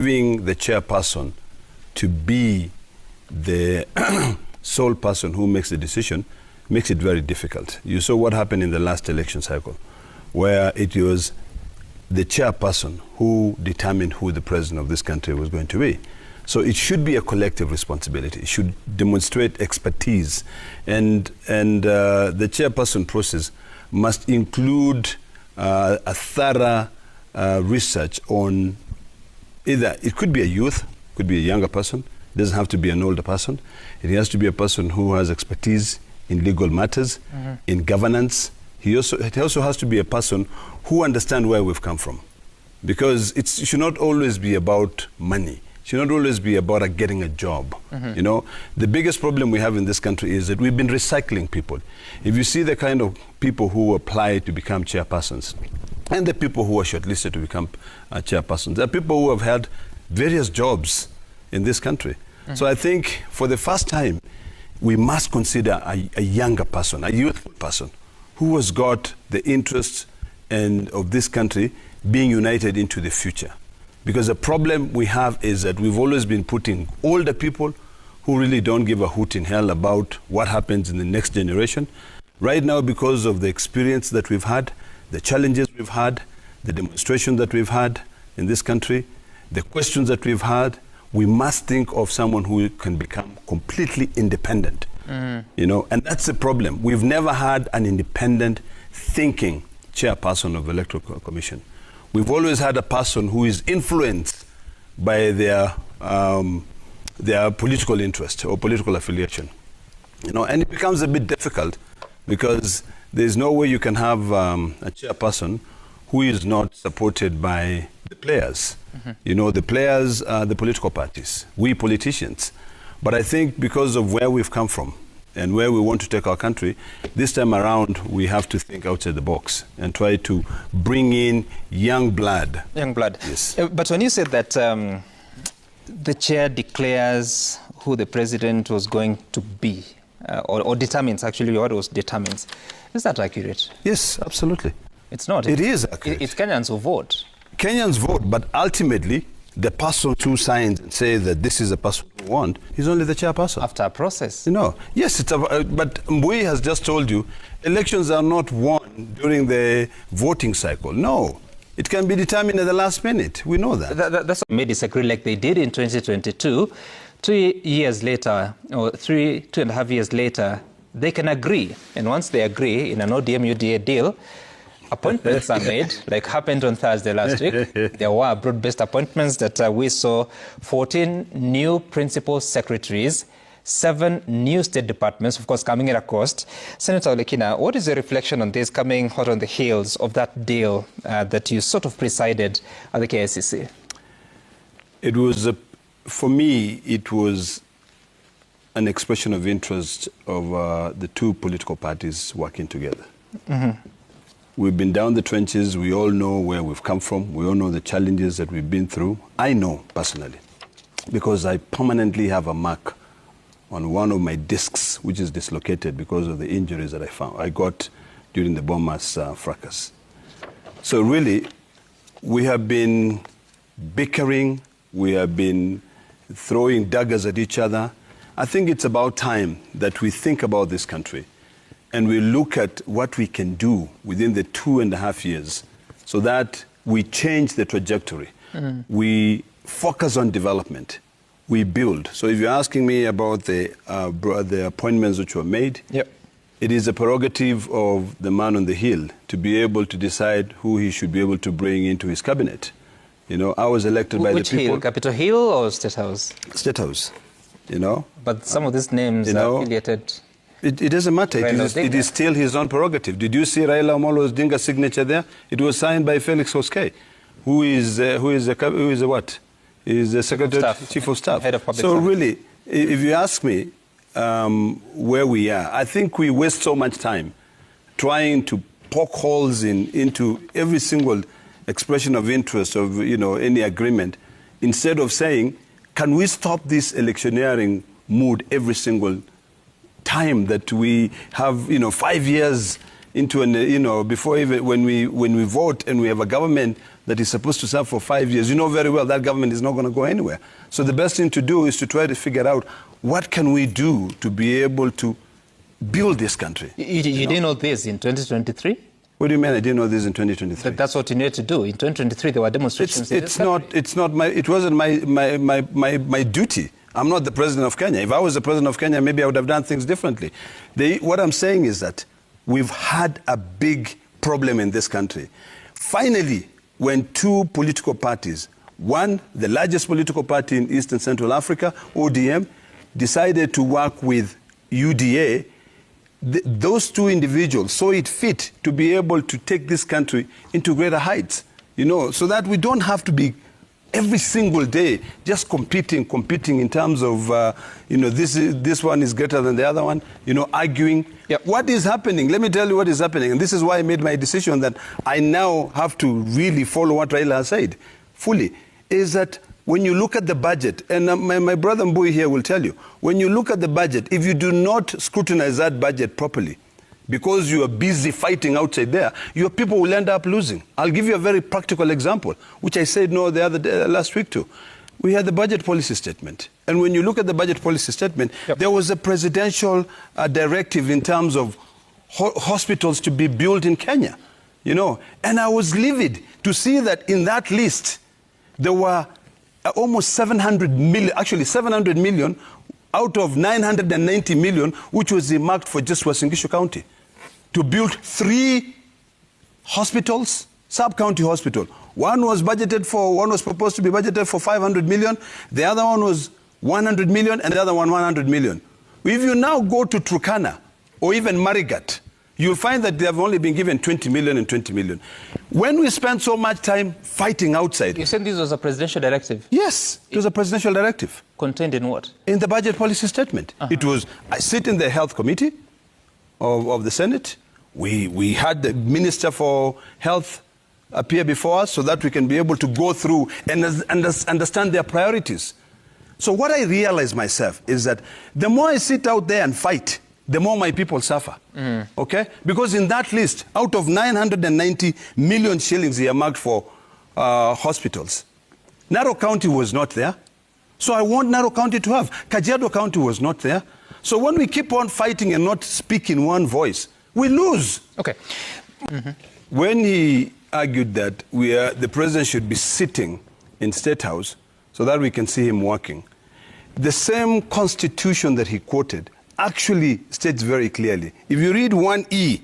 giving the chairperson to be the sole person who makes the decision makes it very difficult. You saw what happened in the last election cycle, where it was the chairperson who determined who the president of this country was going to be. So it should be a collective responsibility. It should demonstrate expertise, and the chairperson process must include a thorough research on either, it could be a youth, could be a younger person, it doesn't have to be an older person. It has to be a person who has expertise in legal matters, in governance. It also has to be a person who understands where we've come from. Because it should not always be about money. It should not always be about getting a job. You know, the biggest problem we have in this country is that we've been recycling people. If you see the kind of people who apply to become chairpersons, and the people who are shortlisted to become chairpersons, there are people who have had various jobs in this country. So I think for the first time, we must consider a younger person, a youthful person, who has got the interests of this country being united into the future. Because the problem we have is that we've always been putting older people who really don't give a hoot in hell about what happens in the next generation. Right now, because of the experience that we've had, the challenges we've had, the demonstration that we've had in this country, the questions that we've had, we must think of someone who can become completely independent. You know, and that's the problem. We've never had an independent thinking chairperson of the Electoral Commission. We've always had a person who is influenced by their political interest or political affiliation. You know, and it becomes a bit difficult because there's no way you can have a chairperson who is not supported by the players. You know, the players are the political parties, we politicians. But I think because of where we've come from and where we want to take our country, this time around we have to think outside the box and try to bring in young blood. Young blood. Yes. But when you said that the chair declares who the president was going to be, or determines actually what was determines, is that accurate? Yes, absolutely. It's not. It is accurate. It's Kenyans who vote. Kenyans vote, but ultimately, the person who signs and says that this is a person who won is only the chairperson. After a process. You know, yes, but Mbui has just told you, elections are not won during the voting cycle. No, it can be determined at the last minute. We know that. That's what may disagree like they did in 2022. 2 years later, or 2.5 years later, they can agree. And once they agree in an ODM-UDA deal, appointments are made, like happened on Thursday last week. There were broad-based appointments that we saw 14 new principal secretaries, 7 new state departments, of course, coming at a cost. Senator Olekina, what is your reflection on this coming hot on the heels of that deal that you sort of presided at the KICC? It was, for me, it was an expression of interest of the two political parties working together. We've been down the trenches. We all know where we've come from. We all know the challenges that we've been through. I know personally, because I permanently have a mark on one of my discs, which is dislocated because of the injuries that I got during the Bomas fracas. So really, we have been bickering. We have been throwing daggers at each other. I think it's about time that we think about this country and we look at what we can do within the 2.5 years so that we change the trajectory. We focus on development. We build. So if you're asking me about the appointments which were made, it is a prerogative of the man on the hill to be able to decide who he should be able to bring into his cabinet. You know, I was elected by the people. Which hill? Capitol Hill or State House? State House, you know. But some of these names are affiliated. It doesn't matter. It is still his own prerogative. Did you see Raila Amolo Odinga's signature there? It was signed by Felix Koskei, who is what? Is the Secretary Chief of Staff. Head of Public So Staff. really, if you ask me where we are, I think we waste so much time trying to poke holes into every single expression of interest of any agreement, instead of saying, can we stop this electioneering mood every single time that we have 5 years into before even when we vote and we have a government that is supposed to serve for 5 years, you know very well that government is not going to go anywhere. So the best thing to do is to try to figure out what can we do to be able to build this country. You didn't know this in 2023? What do you mean I didn't know this in 2023? That's what you needed to do. In 2023, there were demonstrations. It wasn't my duty. I'm not the president of Kenya. If I was the president of Kenya, maybe I would have done things differently. What I'm saying is that we've had a big problem in this country. Finally, when two political parties, one, the largest political party in East and Central Africa, ODM, decided to work with UDA, those two individuals saw it fit to be able to take this country into greater heights, you know, so that we don't have to be every single day just competing in terms of, you know, this one is greater than the other one, you know, arguing. Yep. What is happening? Let me tell you what is happening. And this is why I made my decision that I now have to really follow what Raila has said fully, is that when you look at the budget, and my brother Mbui here will tell you, when you look at the budget, if you do not scrutinize that budget properly, because you are busy fighting outside there, your people will end up losing. I'll give you a very practical example, which I said no the other day, last week too. We had the budget policy statement. And when you look at the budget policy statement, yep, there was a presidential directive in terms of hospitals to be built in Kenya, you know. And I was livid to see that in that list, there were almost 700 million, actually 700 million out of 990 million, which was earmarked for just Uasin Gishu County, to build 3 hospitals, sub-county hospital. One was proposed to be budgeted for 500 million, the other one was 100 million, and the other one 100 million. If you now go to Turkana, or even Marigat, you'll find that they have only been given 20 million and 20 million. When we spend so much time fighting outside... You said this was a presidential directive? Yes, it was a presidential directive. Contained in what? In the budget policy statement. It was, I sit in the health committee of the Senate. We had the Minister for Health appear before us so that we can be able to go through and understand their priorities. So what I realize myself is that the more I sit out there and fight, the more my people suffer, okay? Because in that list, out of 990 million shillings earmarked for hospitals, Narok County was not there. So I want Narok County to have. Kajiado County was not there. So when we keep on fighting and not speak in one voice, we lose. Okay. When he argued that the president should be sitting in State House so that we can see him working, the same constitution that he quoted actually states very clearly. If you read 1E,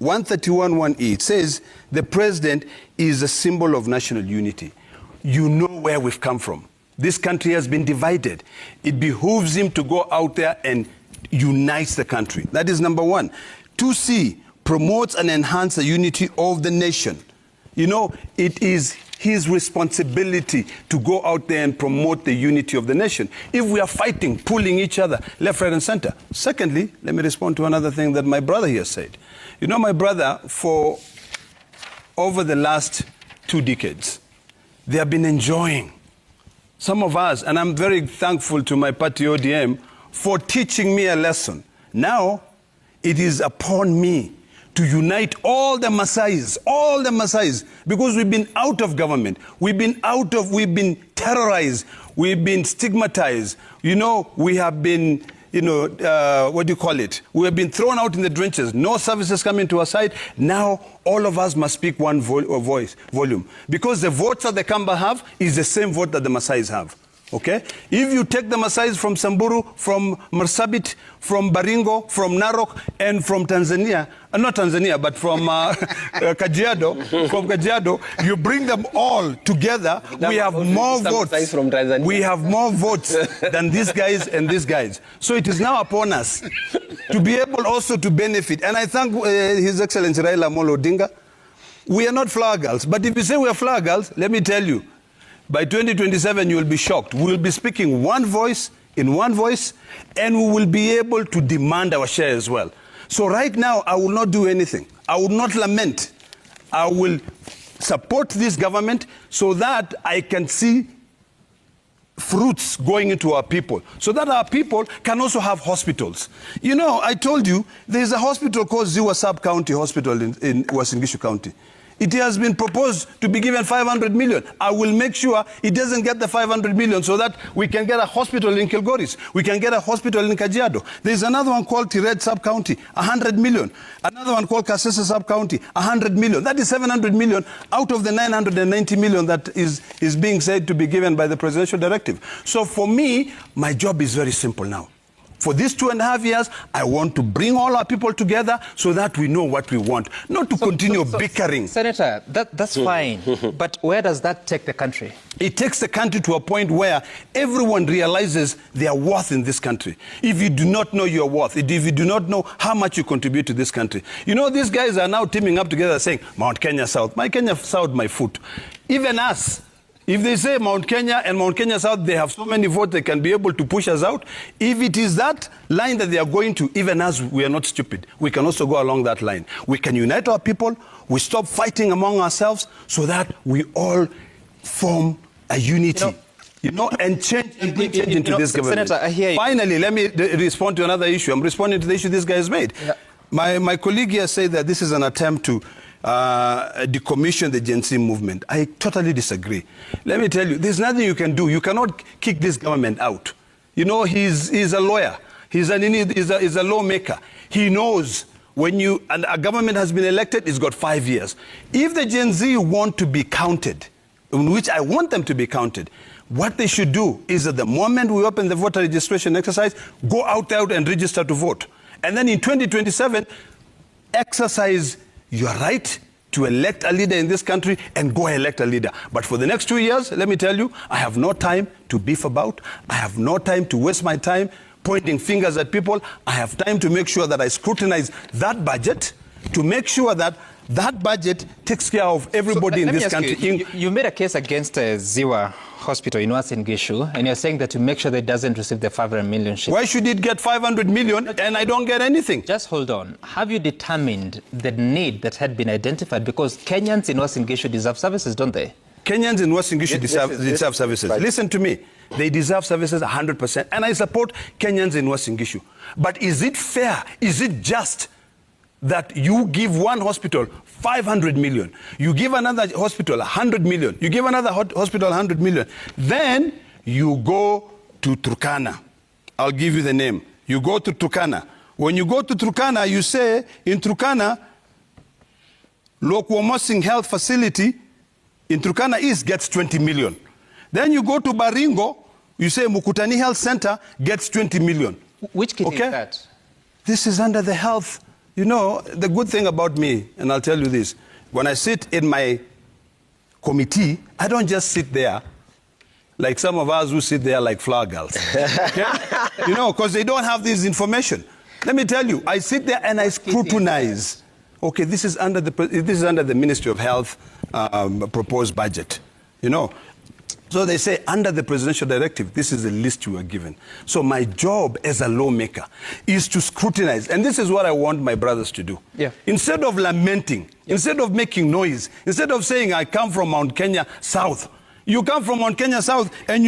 131(1)(e), it says the president is a symbol of national unity. You know where we've come from. This country has been divided. It behooves him to go out there and unite the country. That is number one. 2C, promotes and enhances the unity of the nation. You know, it is his responsibility to go out there and promote the unity of the nation. If we are fighting, pulling each other, left, right, and center. Secondly, let me respond to another thing that my brother here said. You know, my brother, for over the last 2 decades, they have been enjoying. Some of us, and I'm very thankful to my party ODM for teaching me a lesson. Now, it is upon me to unite all the Masais, because we've been out of government, we've been terrorized, we've been stigmatized, you know, we have been, you know, what do you call it? We have been thrown out in the trenches, no services coming to our side. Now, all of us must speak one volume, because the votes that the Kamba have is the same vote that the Masais have. Okay? If you take the Masais from Samburu, from Marsabit, from Baringo, from Narok, and from Tanzania, not Tanzania, but from Kajiado, you bring them all together, we have more votes. We have more votes than these guys and these guys. So it is now upon us to be able also to benefit. And I thank His Excellency Raila Amolo Odinga. We are not flower girls, but if you say we are flower girls, let me tell you, by 2027, you will be shocked. We will be speaking one voice, in one voice, and we will be able to demand our share as well. So right now, I will not do anything. I will not lament. I will support this government so that I can see fruits going into our people, so that our people can also have hospitals. You know, I told you, there's a hospital called Ziwa Sub-County Hospital in Uasin Gishu County. It has been proposed to be given 500 million. I will make sure it doesn't get the 500 million so that we can get a hospital in Kilgoris. We can get a hospital in Kajiado. There's another one called Tirade Sub-County, 100 million. Another one called Kasese Sub-County, 100 million. That is 700 million out of the 990 million that is being said to be given by the presidential directive. So for me, my job is very simple now. For these 2.5 years, I want to bring all our people together so that we know what we want, not to continue bickering. Senator, that's fine, but where does that take the country? It takes the country to a point where everyone realizes their worth in this country. If you do not know your worth, if you do not know how much you contribute to this country. You know, these guys are now teaming up together saying, Mount Kenya South. My Kenya South, my foot. Even us. If they say Mount Kenya and Mount Kenya South, they have so many votes they can be able to push us out. If it is that line that they are going to, even us, we are not stupid. We can also go along that line. We can unite our people. We stop fighting among ourselves so that we all form a unity. And change and bring change into this government. Senator, I hear you. Finally, let me respond to another issue. I'm responding to the issue this guy has made. Yeah. My colleague here said that this is an attempt to decommission the Gen Z movement. I totally disagree. Let me tell you, there's nothing you can do. You cannot kick this government out. You know, he's a lawyer. He's a lawmaker. He knows when a government has been elected, it's got 5 years. If the Gen Z want to be counted, in which I want them to be counted, what they should do is at the moment we open the voter registration exercise, go out there and register to vote. And then in 2027, exercise your right to elect a leader in this country and go elect a leader. But for the next 2 years, let me tell you, I have no time to beef about. I have no time to waste my time pointing fingers at people. I have time to make sure that I scrutinize that budget, to make sure that that budget takes care of everybody in this country. You made a case against Ziwa Hospital in Uasin Gishu, and you're saying that to make sure that it doesn't receive the 500 million shilling. Why should it get 500 million and I don't get anything? Just hold on. Have you determined the need that had been identified? Because Kenyans in Uasin Gishu deserve services, don't they? Kenyans in Uasin Gishu deserve services. Right. Listen to me. They deserve services 100%. And I support Kenyans in Uasin Gishu. But is it fair? Is it just that you give one hospital 500 million, you give another hospital 100 million, you give another hospital 100 million, then you go to Turkana. I'll give you the name. You go to Turkana. When you go to Turkana, you say, in Turkana, Lokwomosing Health Facility in Turkana East gets 20 million. Then you go to Baringo, you say Mukutani Health Center gets 20 million. Which kit is that? This is under the health. You know, the good thing about me, and I'll tell you this, when I sit in my committee, I don't just sit there like some of us who sit there like flower girls. Okay? You know, because they don't have this information. Let me tell you, I sit there and I scrutinize. Okay, this is under the Ministry of Health proposed budget. You know, so they say under the presidential directive, this is the list you are given. So my job as a lawmaker is to scrutinize. And this is what I want my brothers to do. Yeah. Instead of lamenting, instead of making noise, instead of saying I come from Mount Kenya South, you come from Mount Kenya South and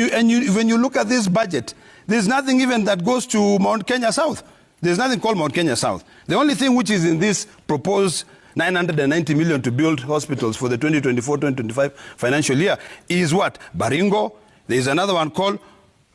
when you look at this budget, there's nothing even that goes to Mount Kenya South. There's nothing called Mount Kenya South. The only thing which is in this proposed 990 million to build hospitals for the 2024-2025 financial year is what? Baringo. There's another one called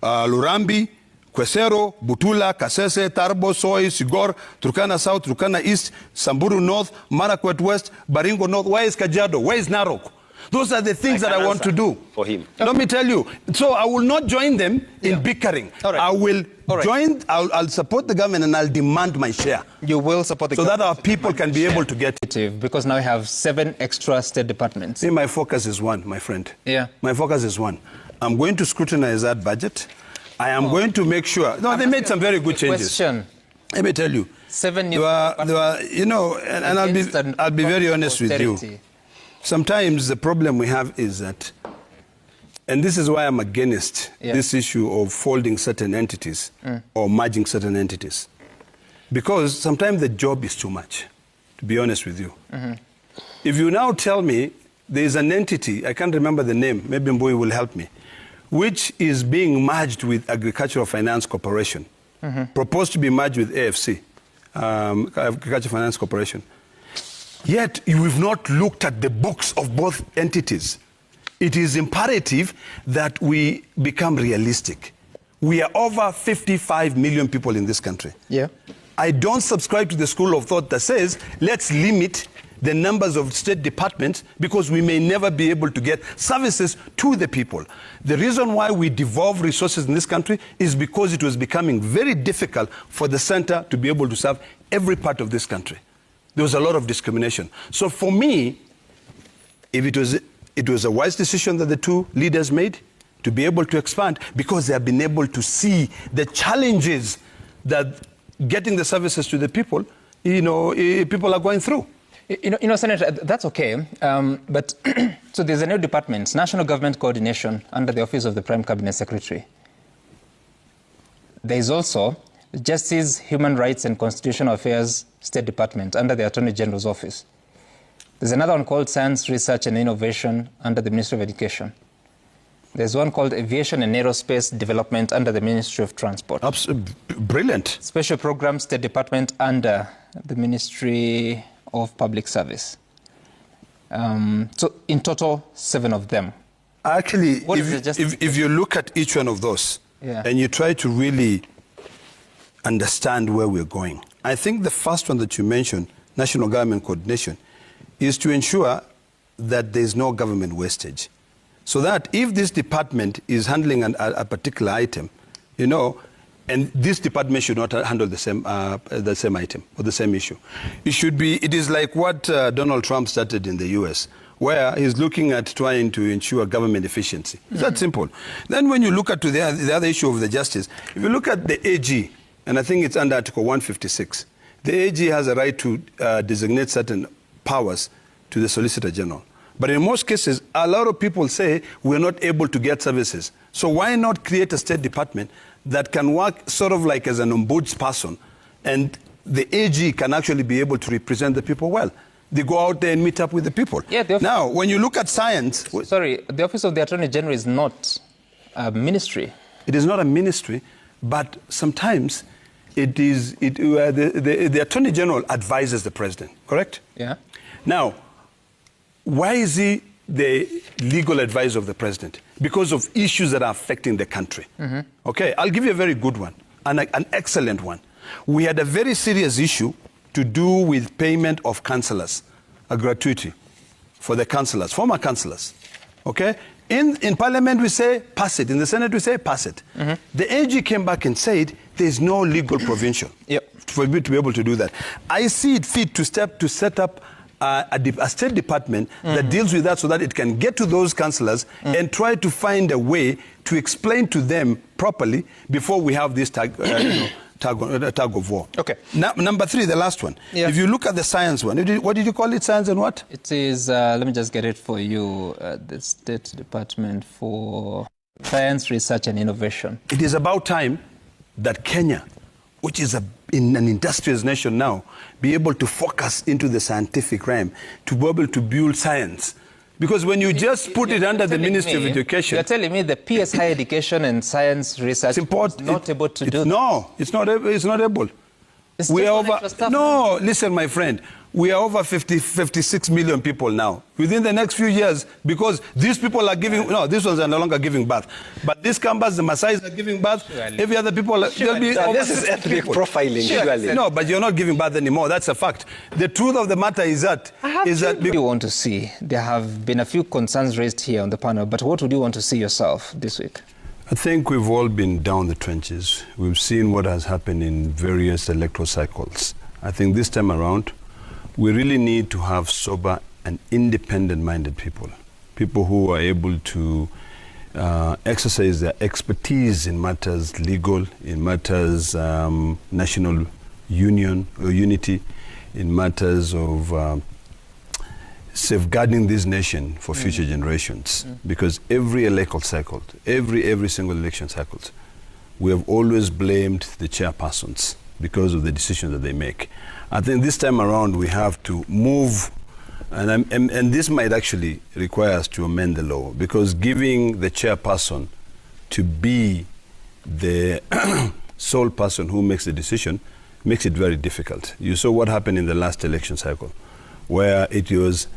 Lurambi, Kwesero, Butula, Kasese, Tarbo, Soy, Sigor, Turkana South, Turkana East, Samburu North, Marakwet West, Baringo North. Where is Kajiado? Where is Narok? Those are the things that I want to do. For him. Let me tell you. So I will not join them in bickering. Right. I will join, I'll support the government and I'll demand my share. You will support the government. So that our people can be able to get it. Because now we have 7 extra state departments. See, my focus is one, my friend. Yeah. My focus is one. I'm going to scrutinize that budget. I am going to make sure. No, they made some very good changes. Question. Let me tell you. 7 new there were, you know, and I'll be very honest with you. Sometimes the problem we have is that, and this is why I'm against this issue of folding certain entities or merging certain entities. Because sometimes the job is too much, to be honest with you. If you now tell me there's an entity, I can't remember the name, maybe Mbui will help me, which is being merged with Agricultural Finance Corporation, proposed to be merged with AFC, Agricultural Finance Corporation. Yet we've not looked at the books of both entities. It is imperative that we become realistic. We are over 55 million people in this country. Yeah. I don't subscribe to the school of thought that says, let's limit the numbers of state departments because we may never be able to get services to the people. The reason why we devolve resources in this country is because it was becoming very difficult for the center to be able to serve every part of this country. There was a lot of discrimination. So for me, if it was a wise decision that the two leaders made to be able to expand because they have been able to see the challenges that getting the services to the people, people are going through. Senator, that's okay. But so there's a new department, National Government Coordination, under the Office of the Prime Cabinet Secretary. There is also Justice, Human Rights and Constitutional Affairs State Department under the Attorney General's Office. There's another one called Science, Research and Innovation under the Ministry of Education. There's one called Aviation and Aerospace Development under the Ministry of Transport. Brilliant. Special Programs State Department under the Ministry of Public Service. So in total, 7 of them. Actually, if you look at each one of those and you try to really understand where we're going, I think the first one that you mentioned, National Government Coordination, is to ensure that there's no government wastage. So that if this department is handling a particular item, and this department should not handle the same item or the same issue. It is like what Donald Trump started in the US, where he's looking at trying to ensure government efficiency. It's that simple. Then when you look at the other issue of the justice, if you look at the AG, and I think it's under Article 156, the AG has a right to designate certain powers to the Solicitor General. But in most cases, a lot of people say we're not able to get services. So why not create a State Department that can work sort of like as an ombudsperson, and the AG can actually be able to represent the people well. They go out there and meet up with the people. Yeah, now, when you look at science... Sorry, the Office of the Attorney General is not a ministry. It is not a ministry, but sometimes the Attorney General advises the President, correct? Yeah. Now, why is he the legal advisor of the President? Because of issues that are affecting the country. Mm-hmm. Okay, I'll give you a very good one, an excellent one. We had a very serious issue to do with payment of councillors, a gratuity for the councillors, former councillors. Okay? In Parliament we say pass it, in the Senate we say pass it. Mm-hmm. The AG came back and said there's no legal provision for me to be able to do that. I see it fit to set up a State Department that deals with that so that it can get to those councillors and try to find a way to explain to them properly before we have this tug of war. Okay. Now, number 3, the last one. Yeah. If you look at the science one, what did you call it? Science and what? It is, let me just get it for you, the State Department for Science, Research and Innovation. It is about time that Kenya, which is an industrious nation now, be able to focus into the scientific realm, to be able to build science. Because when you just put it under the Ministry of Education... You're telling me the PS Higher Education and Science Research is not able to do that? No, it's not able. We are over... No, listen, my friend. We are over 56 million people now. Within the next few years, because these people are giving... No, these ones are no longer giving birth. But these Kambas, the Maasais are giving birth. Surely. Every other people... They'll be this is ethnic profiling. Surely. No, but you're not giving birth anymore. That's a fact. The truth of the matter is that... What do you want to see? There have been a few concerns raised here on the panel, but what would you want to see yourself this week? I think we've all been down the trenches. We've seen what has happened in various electoral cycles. I think this time around, we really need to have sober and independent-minded people. People who are able to exercise their expertise in matters legal, in matters national union or unity, in matters of safeguarding this nation for future generations. Because every electoral cycle, every single election cycle, we have always blamed the chairpersons because of the decisions that they make. I think this time around we have to move, and this might actually require us to amend the law, because giving the chairperson to be the sole person who makes the decision makes it very difficult. You saw what happened in the last election cycle, where it was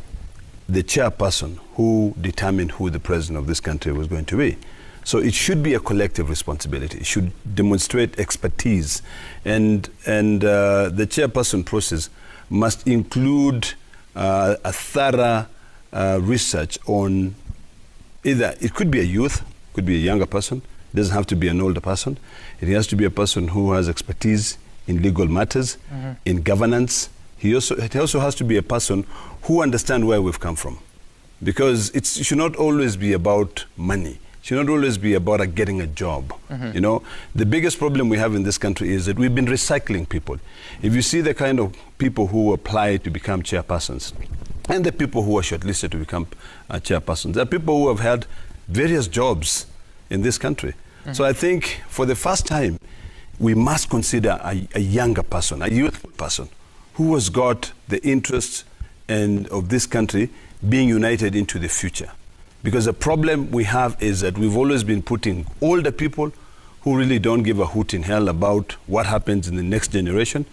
the chairperson who determined who the president of this country was going to be. So it should be a collective responsibility. It should demonstrate expertise. And the chairperson process must include a thorough research on either, it could be a youth, could be a younger person, it doesn't have to be an older person. It has to be a person who has expertise in legal matters, in governance. It also has to be a person who understands where we've come from. Because it should not always be about money. It should not always be about getting a job. You know, the biggest problem we have in this country is that we've been recycling people. If you see the kind of people who apply to become chairpersons, and the people who are shortlisted to become chairpersons, there are people who have had various jobs in this country. So I think for the first time, we must consider a younger person, a youthful person, who has got the interests of this country being united into the future. Because the problem we have is that we've always been putting older people who really don't give a hoot in hell about what happens in the next generation.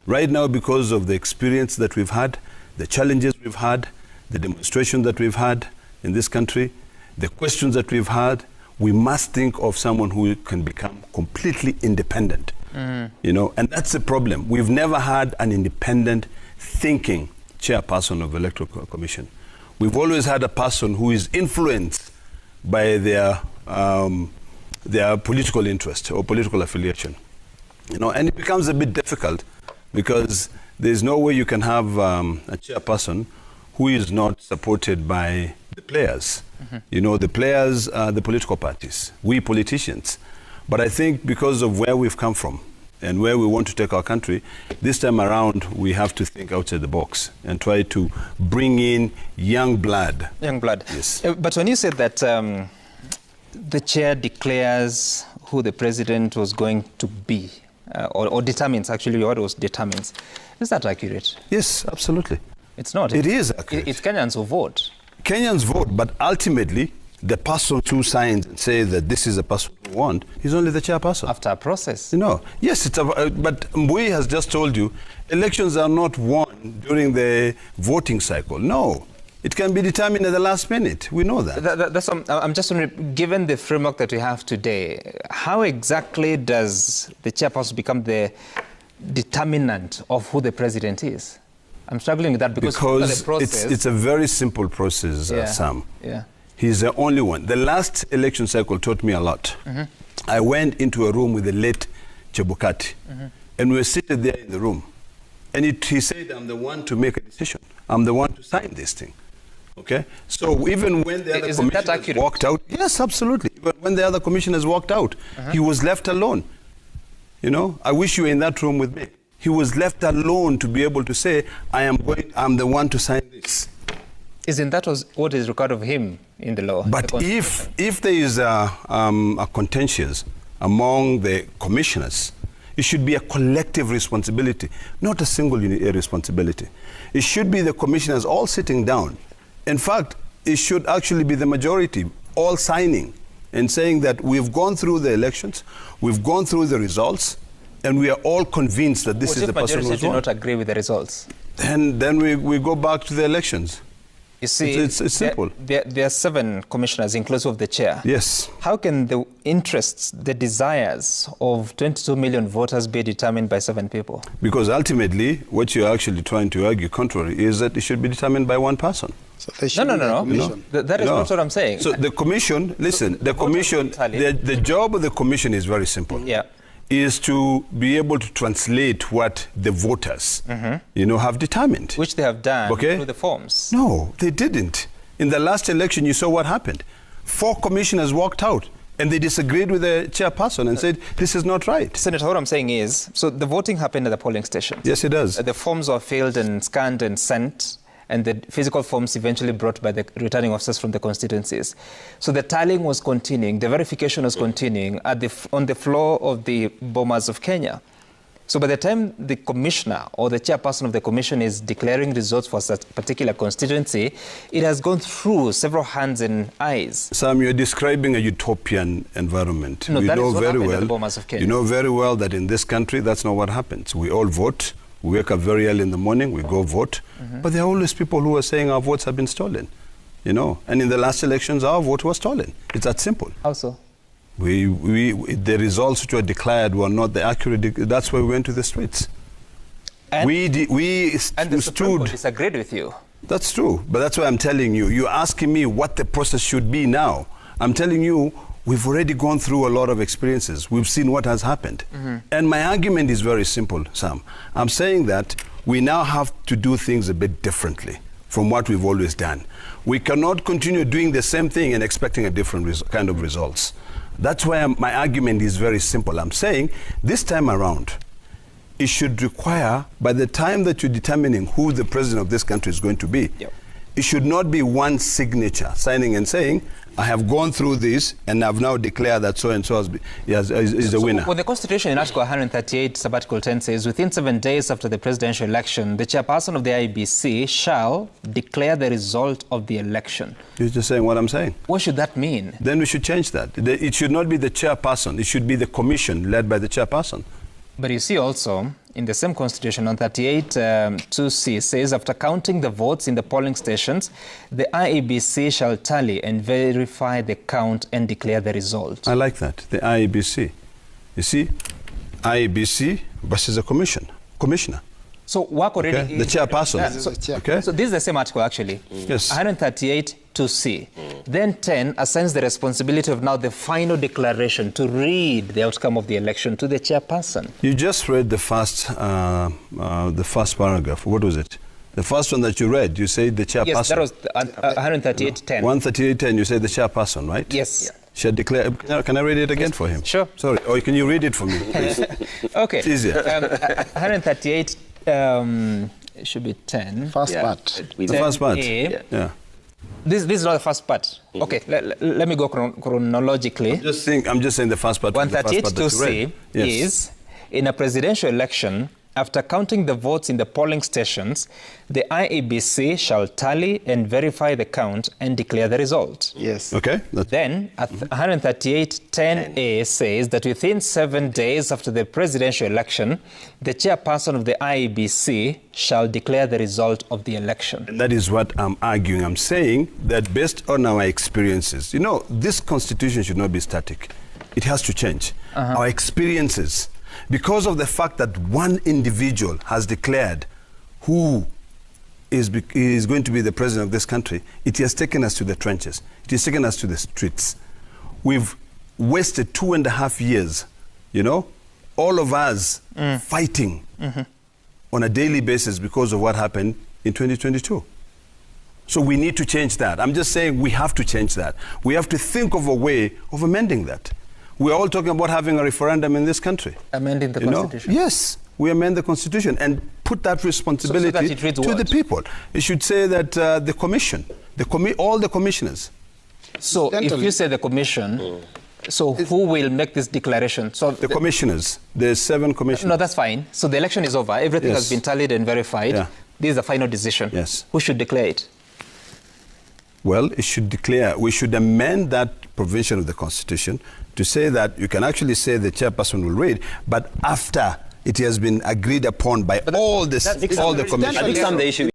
Right now, because of the experience that we've had, the challenges we've had, the demonstration that we've had in this country, the questions that we've had, we must think of someone who can become completely independent. You know, and that's the problem. We've never had an independent thinking chairperson of the Electoral Commission. We've always had a person who is influenced by their political interest or political affiliation. You know, and it becomes a bit difficult because there's no way you can have a chairperson who is not supported by the players. You know, the players are the political parties, we politicians. But I think because of where we've come from and where we want to take our country, this time around we have to think outside the box and try to bring in young blood. Young blood. Yes. But when you said that the chair declares who the president was going to be, or determines, actually what was determines, is that accurate? Yes, absolutely. It's not. It is accurate. It's Kenyans who vote. Kenyans vote, but ultimately, the person who signs and says that this is the person who won is only the chairperson. After a process. You know, yes, but Mbui has just told you, elections are not won during the voting cycle. No, it can be determined at the last minute. We know that. I'm just wondering, given the framework that we have today, how exactly does the chairperson become the determinant of who the president is? I'm struggling with that because the process, it's a very simple process, Sam. Yeah. He's the only one. The last election cycle taught me a lot. I went into a room with the late Chebukati, and we were seated there in the room. And he said, I'm the one to make a decision. I'm the one to sign this thing. Okay? So even when the other commissioners walked out, yes, absolutely. Even when the other commissioners walked out, he was left alone. You know, I wish you were in that room with me. He was left alone to be able to say, I'm the one to sign this. Isn't that what is required of him in the law? But if there is a contentious among the commissioners, it should be a collective responsibility, not a single responsibility. It should be the commissioners all sitting down. In fact, it should actually be the majority all signing and saying that we've gone through the elections, we've gone through the results, and we are all convinced that this is the person who's won. What if majority do not agree with the results? Then we go back to the elections. You see, it's simple. There are 7 commissioners, inclusive of the chair. Yes. How can the interests, the desires of 22 million voters be determined by 7 people? Because ultimately, what you're actually trying to argue contrary is that it should be determined by one person. So no. That is not what I'm saying. So the commission, listen, the commission, the job of the commission is very simple. Yeah. Is to be able to translate what the voters, have determined. Which they have done through the forms. No, they didn't. In the last election, you saw what happened. 4 commissioners walked out and they disagreed with the chairperson and said, this is not right. Senator, what I'm saying is, so the voting happened at the polling stations. Yes, it does. The forms were filled and scanned and sent, and the physical forms eventually brought by the returning officers from the constituencies. So the tallying was continuing, the verification was continuing on the floor of the Bomas of Kenya. So by the time the commissioner or the chairperson of the commission is declaring results for such particular constituency, it has gone through several hands and eyes. Sam, you're describing a utopian environment. No, that is what happened at the Bomas of Kenya. You know very well that in this country, that's not what happens. We all vote, We wake up very early in the morning, we go vote. But there are always people who are saying our votes have been stolen, you know. And in the last elections, our vote was stolen. It's that simple. How so? The results which were declared were not the accurate. That's why we went to the streets. And the Supreme Court stood. disagreed with you. That's true, but that's why I'm telling you. You're asking me what the process should be now. I'm telling you, we've already gone through a lot of experiences. We've seen what has happened. And my argument is very simple, Sam. I'm saying that we now have to do things a bit differently from what we've always done. We cannot continue doing the same thing and expecting a different kind of results. That's why my argument is very simple. I'm saying this time around, it should require, by the time that you're determining who the president of this country is going to be, it should not be one signature signing and saying, I have gone through this and I've now declared that so-and-so is the winner. Well, the Constitution in Article 138, Article 10 says, within 7 days after the presidential election, the chairperson of the IEBC shall declare the result of the election. You're just saying what I'm saying. What should that mean? Then we should change that. It should not be the chairperson. It should be the commission led by the chairperson. But you see also, in the same Constitution, on 38 2C, says, after counting the votes in the polling stations, the IEBC shall tally and verify the count and declare the result. I like that, the IEBC. You see, IEBC versus a commissioner. So work already... Okay? The chairperson. So this is the same article, actually. Yes. 138 2C. Then 10 assigns the responsibility of now the final declaration to read the outcome of the election to the chairperson. You just read the first paragraph. What was it? The first one that you read, you said the chairperson. Yes, that was 138.10. 138.10, you said the chairperson, right? Yes. Shall declare. Can I read it again for him? Sure. Sorry. Or can you read it for me, please? Okay. It's easier. 138 it should be 10. First part. The first part. Yeah. This is not the first part. Okay, let me go chronologically. I'm just saying the first part. 138 2C is, in a presidential election, after counting the votes in the polling stations, the IEBC shall tally and verify the count and declare the result. Yes. Okay. Then, at 138.10A says that within 7 days after the presidential election, the chairperson of the IEBC shall declare the result of the election. And that is what I'm arguing. I'm saying that based on our experiences, you know, this constitution should not be static. It has to change. Our experiences. Because of the fact that one individual has declared who is going to be the president of this country, it has taken us to the trenches. It has taken us to the streets. We've wasted 2.5 years, you know, all of us fighting on a daily basis because of what happened in 2022. So we need to change that. I'm just saying we have to change that. We have to think of a way of amending that. We're all talking about having a referendum in this country. Amending the Constitution? Yes, we amend the Constitution and put that responsibility so that it reads to what? the people. It should say that the commission, all the commissioners. So if you say the commission, so who will make this declaration? So the commissioners. There's 7 commissioners. No, that's fine. So the election is over. Everything Yes. has been tallied and verified. Yeah. This is the final decision. Yes. Who should declare it? Well, it should declare, we should amend that provision of the Constitution to say that you can actually say the chairperson will read, but after it has been agreed upon by all the commissioners. I think the issue